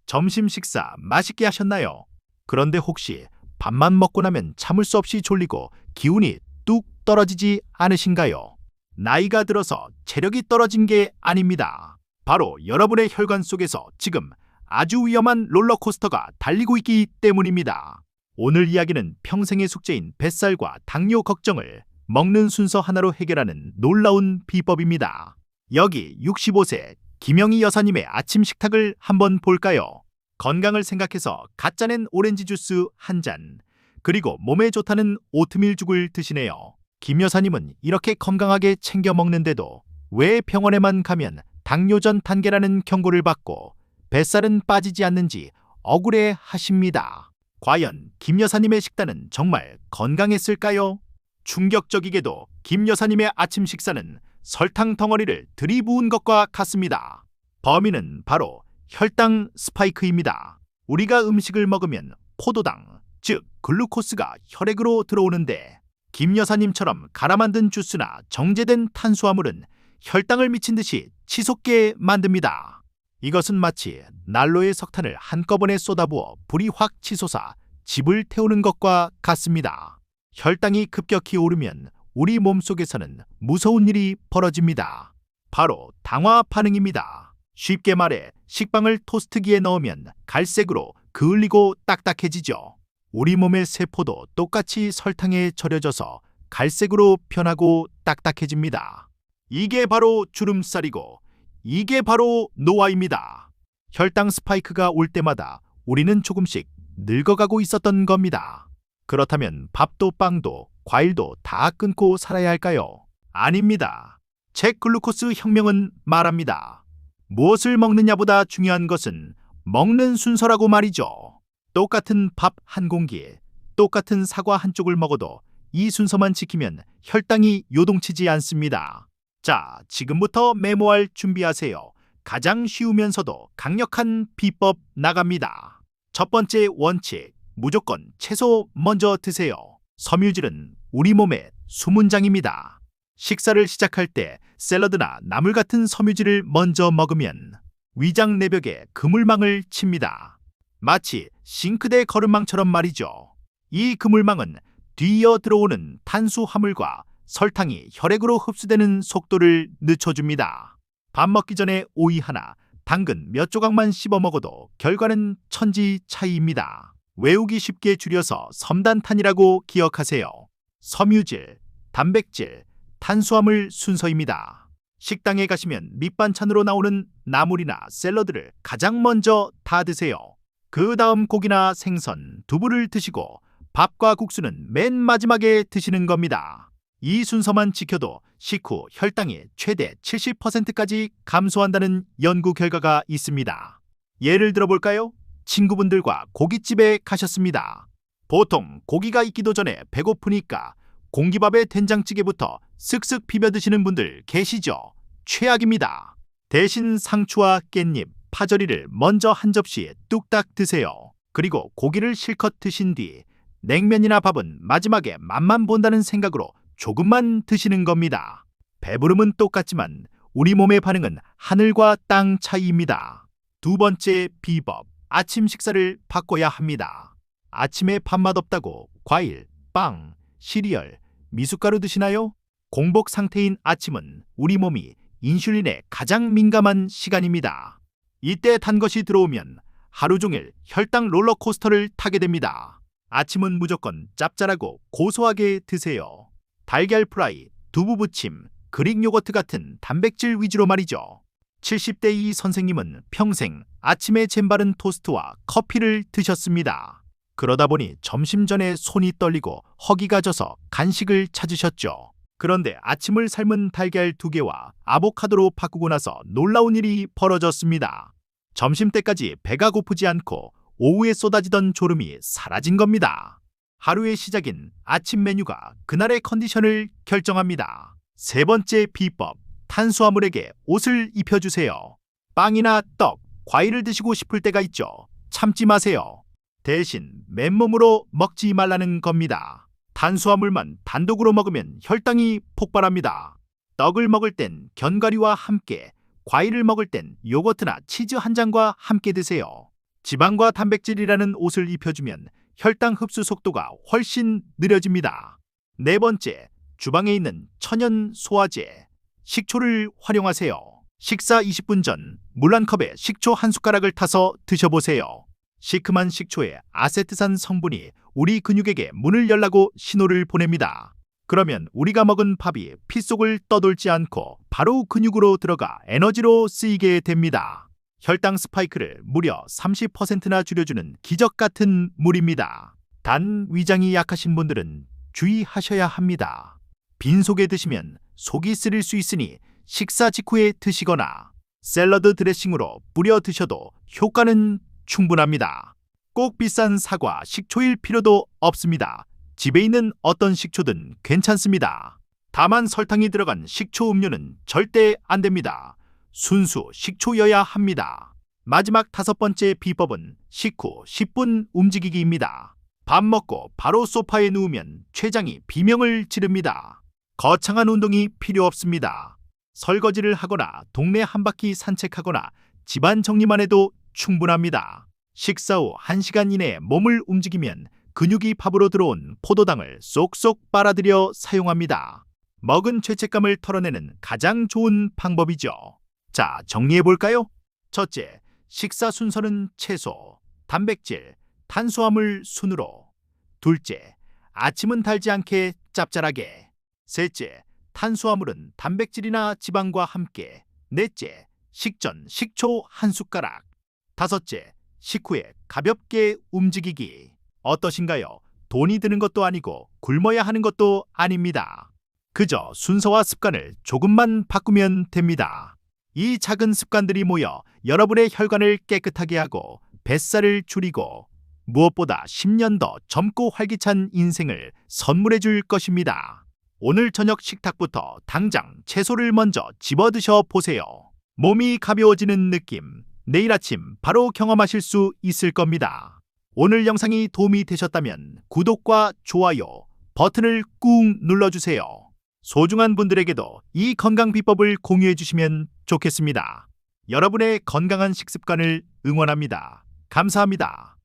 점심 식사 맛있게 하셨나요? 그런데 혹시 밥만 먹고 나면 참을 수 없이 졸리고 기운이 뚝 떨어지지 않으신가요? 나이가 들어서 체력이 떨어진 게 아닙니다. 바로 여러분의 혈관 속에서 지금 아주 위험한 롤러코스터가 달리고 있기 때문입니다. 오늘 이야기는 평생의 숙제인 뱃살과 당뇨 걱정을 먹는 순서 하나로 해결하는 놀라운 비법입니다. 여기 65세 김영희 여사님의 아침 식탁을 한번 볼까요? 건강을 생각해서 갓 짜낸 오렌지 주스 한 잔, 그리고 몸에 좋다는 오트밀죽을 드시네요. 김 여사님은 이렇게 건강하게 챙겨 먹는데도 왜 병원에만 가면 당뇨 전 단계라는 경고를 받고 뱃살은 빠지지 않는지 억울해 하십니다. 과연 김 여사님의 식단은 정말 건강했을까요? 충격적이게도 김 여사님의 아침 식사는 설탕 덩어리를 들이부은 것과 같습니다. 범인은 바로 혈당 스파이크입니다. 우리가 음식을 먹으면 포도당, 즉 글루코스가 혈액으로 들어오는데 김 여사님처럼 갈아 만든 주스나 정제된 탄수화물은 혈당을 미친 듯이 치솟게 만듭니다. 이것은 마치 난로에 석탄을 한꺼번에 쏟아부어 불이 확 치솟아 집을 태우는 것과 같습니다. 혈당이 급격히 오르면 우리 몸속에서는 무서운 일이 벌어집니다. 바로 당화 반응입니다. 쉽게 말해 식빵을 토스트기에 넣으면 갈색으로 그을리고 딱딱해지죠. 우리 몸의 세포도 똑같이 설탕에 절여져서 갈색으로 변하고 딱딱해집니다. 이게 바로 주름살이고 이게 바로 노화입니다. 혈당 스파이크가 올 때마다 우리는 조금씩 늙어가고 있었던 겁니다. 그렇다면 밥도 빵도 과일도 다 끊고 살아야 할까요? 아닙니다. 책 글루코스 혁명은 말합니다. 무엇을 먹느냐보다 중요한 것은 먹는 순서라고 말이죠. 똑같은 밥 한 공기, 똑같은 사과 한 쪽을 먹어도 이 순서만 지키면 혈당이 요동치지 않습니다. 자, 지금부터 메모할 준비하세요. 가장 쉬우면서도 강력한 비법 나갑니다. 첫 번째 원칙, 무조건 채소 먼저 드세요. 섬유질은 우리 몸의 수문장입니다. 식사를 시작할 때 샐러드나 나물 같은 섬유질을 먼저 먹으면 위장 내벽에 그물망을 칩니다. 마치 싱크대 거름망처럼 말이죠. 이 그물망은 뒤이어 들어오는 탄수화물과 설탕이 혈액으로 흡수되는 속도를 늦춰줍니다. 밥 먹기 전에 오이 하나, 당근 몇 조각만 씹어 먹어도 결과는 천지 차이입니다. 외우기 쉽게 줄여서 섬단탄이라고 기억하세요. 섬유질, 단백질, 탄수화물 순서입니다. 식당에 가시면 밑반찬으로 나오는 나물이나 샐러드를 가장 먼저 다 드세요. 그 다음 고기나 생선, 두부를 드시고 밥과 국수는 맨 마지막에 드시는 겁니다. 이 순서만 지켜도 식후 혈당이 최대 70%까지 감소한다는 연구 결과가 있습니다. 예를 들어볼까요? 친구분들과 고깃집에 가셨습니다. 보통 고기가 익기도 전에 배고프니까 공기밥에 된장찌개부터 쓱쓱 비벼 드시는 분들 계시죠? 최악입니다. 대신 상추와 깻잎, 파절이를 먼저 한 접시 뚝딱 드세요. 그리고 고기를 실컷 드신 뒤 냉면이나 밥은 마지막에 맛만 본다는 생각으로 조금만 드시는 겁니다. 배부름은 똑같지만 우리 몸의 반응은 하늘과 땅 차이입니다. 두 번째 비법, 아침 식사를 바꿔야 합니다. 아침에 밥맛 없다고 과일, 빵, 시리얼, 미숫가루 드시나요? 공복 상태인 아침은 우리 몸이 인슐린에 가장 민감한 시간입니다. 이때 단 것이 들어오면 하루 종일 혈당 롤러코스터를 타게 됩니다. 아침은 무조건 짭짤하고 고소하게 드세요. 달걀 프라이, 두부 부침, 그릭 요거트 같은 단백질 위주로 말이죠. 70대 이 선생님은 평생 아침에 잼 바른 토스트와 커피를 드셨습니다. 그러다 보니 점심 전에 손이 떨리고 허기가 져서 간식을 찾으셨죠. 그런데 아침을 삶은 달걀 2개와 아보카도로 바꾸고 나서 놀라운 일이 벌어졌습니다. 점심때까지 배가 고프지 않고 오후에 쏟아지던 졸음이 사라진 겁니다. 하루의 시작인 아침 메뉴가 그날의 컨디션을 결정합니다. 세 번째 비법, 탄수화물에게 옷을 입혀주세요. 빵이나 떡, 과일을 드시고 싶을 때가 있죠. 참지 마세요. 대신 맨몸으로 먹지 말라는 겁니다. 탄수화물만 단독으로 먹으면 혈당이 폭발합니다. 떡을 먹을 땐 견과류와 함께, 과일을 먹을 땐 요거트나 치즈 한 잔과 함께 드세요. 지방과 단백질이라는 옷을 입혀주면 혈당 흡수 속도가 훨씬 느려집니다. 네 번째, 주방에 있는 천연 소화제, 식초를 활용하세요. 식사 20분 전 물 한 컵에 식초 한 숟가락을 타서 드셔보세요. 시큼한 식초의 아세트산 성분이 우리 근육에게 문을 열라고 신호를 보냅니다. 그러면 우리가 먹은 밥이 피 속을 떠돌지 않고 바로 근육으로 들어가 에너지로 쓰이게 됩니다. 혈당 스파이크를 무려 30%나 줄여주는 기적 같은 물입니다. 단 위장이 약하신 분들은 주의하셔야 합니다. 빈속에 드시면 속이 쓰릴 수 있으니 식사 직후에 드시거나 샐러드 드레싱으로 뿌려 드셔도 효과는 충분합니다. 꼭 비싼 사과, 식초일 필요도 없습니다. 집에 있는 어떤 식초든 괜찮습니다. 다만 설탕이 들어간 식초 음료는 절대 안 됩니다. 순수 식초여야 합니다. 마지막 다섯 번째 비법은 식후 10분 움직이기입니다. 밥 먹고 바로 소파에 누우면 췌장이 비명을 지릅니다. 거창한 운동이 필요 없습니다. 설거지를 하거나 동네 한 바퀴 산책하거나 집안 정리만 해도 충분합니다. 식사 후 1시간 이내에 몸을 움직이면 근육이 밥으로 들어온 포도당을 쏙쏙 빨아들여 사용합니다. 먹은 죄책감을 털어내는 가장 좋은 방법이죠. 자, 정리해볼까요? 첫째, 식사 순서는 채소, 단백질, 탄수화물 순으로. 둘째, 아침은 달지 않게 짭짤하게. 셋째, 탄수화물은 단백질이나 지방과 함께. 넷째, 식전 식초 한 숟가락. 다섯째, 식후에 가볍게 움직이기. 어떠신가요? 돈이 드는 것도 아니고 굶어야 하는 것도 아닙니다. 그저 순서와 습관을 조금만 바꾸면 됩니다. 이 작은 습관들이 모여 여러분의 혈관을 깨끗하게 하고 뱃살을 줄이고 무엇보다 10년 더 젊고 활기찬 인생을 선물해 줄 것입니다. 오늘 저녁 식탁부터 당장 채소를 먼저 집어 드셔 보세요. 몸이 가벼워지는 느낌, 내일 아침 바로 경험하실 수 있을 겁니다. 오늘 영상이 도움이 되셨다면 구독과 좋아요 버튼을 꾹 눌러주세요. 소중한 분들에게도 이 건강 비법을 공유해 주시면 좋겠습니다. 여러분의 건강한 식습관을 응원합니다. 감사합니다.